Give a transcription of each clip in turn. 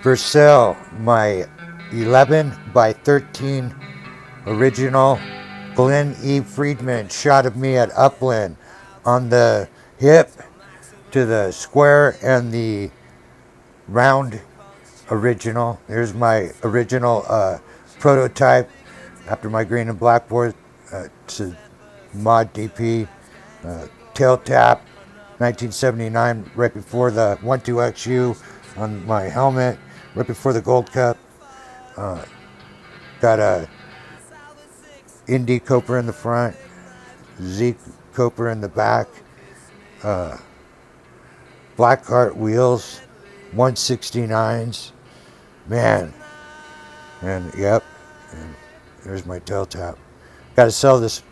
For sale, my 11 by 13 original Glenn E. Friedman shot of me at Upland on the hip to the square and the round original. There's my original prototype after my green and black board. It's a mod DP tail tap 1979, right before the 12XU on my helmet, right before the Gold Cup. Got a Indy Coper in the front, Z Coper in the back, black cart wheels, 169s, man, and yep, and there's my tail tap. Got to sell this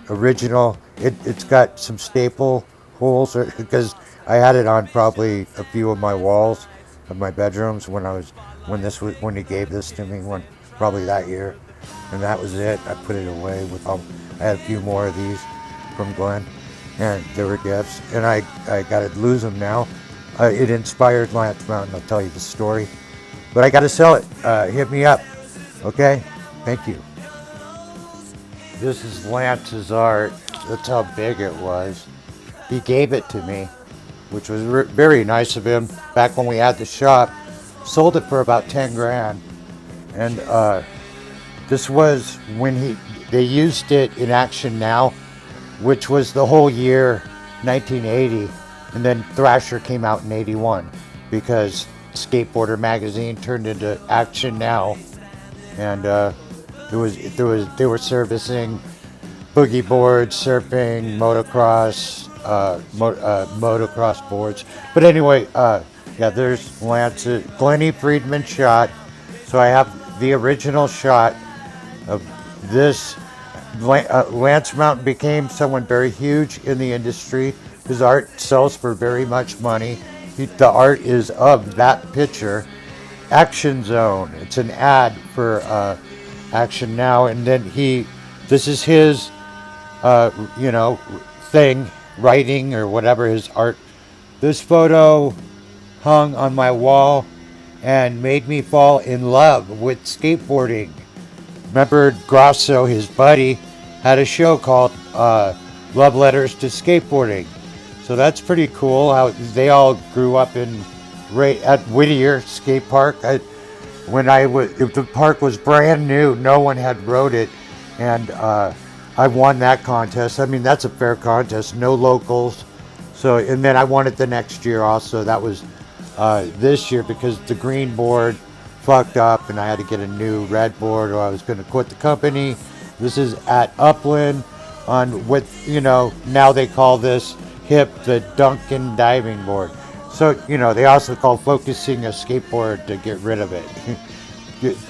original. It's got some staple holes because I had it on probably a few of my walls of my bedrooms when he gave this to me, probably that year, and that was it. I put it away I had a few more of these from Glenn, and they were gifts, and I gotta lose them now. It inspired Lance Mountain. I'll tell you the story, but I gotta sell it. Hit me up, okay? Thank you. This is Lance's art. That's how big it was. He gave it to me, which was very nice of him. Back when we had the shop, sold it for about 10 grand, and this was when they used it in Action Now, which was the whole year 1980, and then Thrasher came out in 81 because Skateboarder magazine turned into Action Now, and they were servicing boogie boards, surfing, motocross, motocross boards. But anyway, yeah, there's Lance, Glenn E. Friedman shot. So I have the original shot of this. Lance Mountain became someone very huge in the industry. His art sells for very much money. The art is of that picture. Action Zone. It's an ad for Action Now, and then this is his, thing, writing or whatever, his art. This photo hung on my wall and made me fall in love with skateboarding. Remember Grosso, his buddy, had a show called Love Letters to Skateboarding. So that's pretty cool how they all grew up right at Whittier Skate Park. If the park was brand new, no one had rode it, and I won that contest. I mean, that's a fair contest, no locals. So, and then I won it the next year also. That was this year because the green board fucked up and I had to get a new red board or I was going to quit the company. This is at Upland on what, now they call this hip the Duncan diving board. So, they also call focusing a skateboard to get rid of it.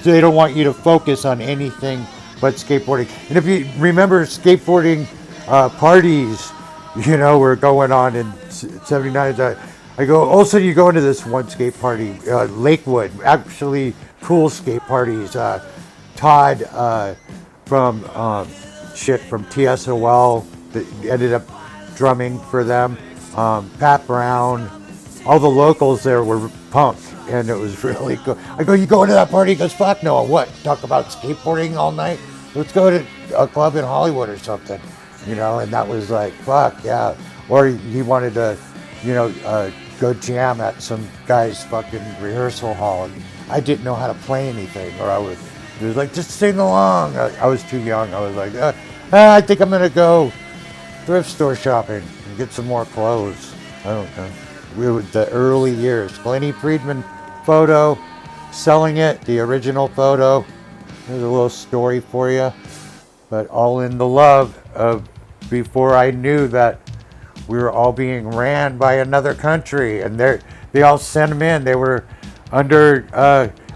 They don't want you to focus on anything but skateboarding. And if you remember skateboarding parties, were going on in 79. I go, also you go into this one skate party, Lakewood, actually cool skate parties. Todd from TSOL that ended up drumming for them. Pat Brown, all the locals there were punk, and it was really cool. I go, you going to that party? He goes, fuck no, what? Talk about skateboarding all night? Let's go to a club in Hollywood or something, and that was like, fuck, yeah. Or he wanted to, go jam at some guy's fucking rehearsal hall, and I didn't know how to play anything, or it was like, just sing along. I was too young. I was like, I think I'm gonna go thrift store shopping and get some more clothes. I don't know. We were the early years. Glenn E. Friedman photo, selling it, the original photo. There's a little story for you, but all in the love of before I knew that we were all being ran by another country, and they all sent them in. They were under.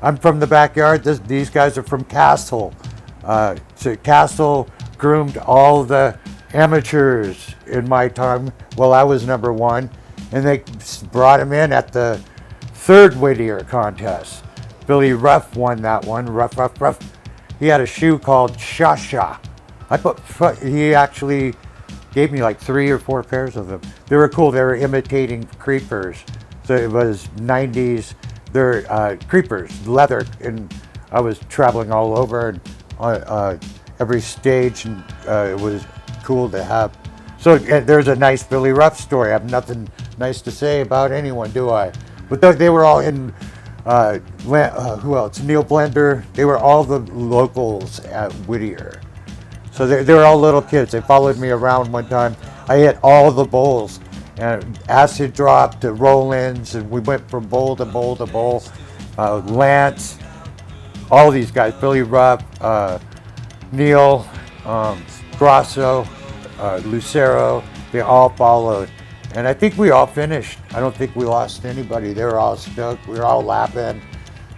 I'm from the backyard. These guys are from Castle. So Castle groomed all the amateurs in my time. Well, I was number one, and they brought him in at the third Whittier contest. Billy Ruff won that one. Ruff. He had a shoe called Shasha. He actually gave me like 3 or 4 pairs of them. They were cool. They were imitating creepers. So it was 90s they're creepers, leather, and I was traveling all over and every stage, and it was cool to have. So there's a nice Billy Ruff story. I have nothing nice to say about anyone, do I? But they were all in. Who else? Neil Blender. They were all the locals at Whittier. So they were all little kids. They followed me around one time. I hit all the bowls, and acid drop to roll-ins, and we went from bowl to bowl to bowl. Lance, all these guys, Billy Ruff, Neil, Grasso, Lucero, they all followed. And I think we all finished. I don't think we lost anybody. They were all stoked. We were all laughing.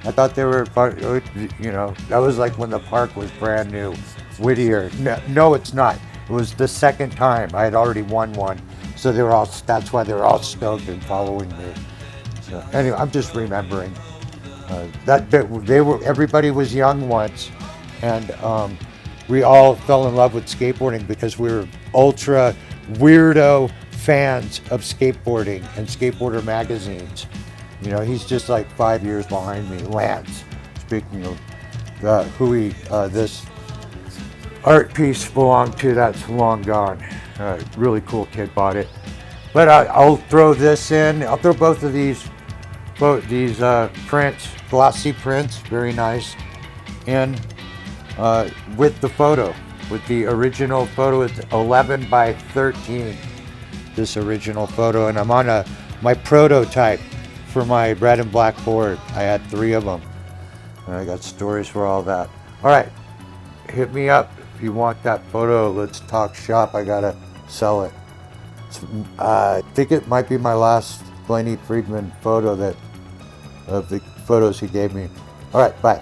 I thought they were fun. That was like when the park was brand new. Whittier. No, it's not. It was the second time. I had already won one. So that's why they were all stoked and following me. So anyway, I'm just remembering. Everybody was young once, and we all fell in love with skateboarding because we were ultra weirdo fans of skateboarding and skateboarder magazines. He's just like 5 years behind me. Lance, speaking of this art piece belonged to, that's long gone. Really cool kid bought it. But I'll throw this in. I'll throw both of these prints, glossy prints, very nice, in with the photo, with the original photo. It's 11 by 13, this original photo, and I'm on my prototype for my red and black board. I had 3 of them, and I got stories for all that. All right, hit me up if you want that photo. Let's talk shop. I gotta sell it. I think it might be my last Blaney Friedman photo of the photos he gave me. All right, bye.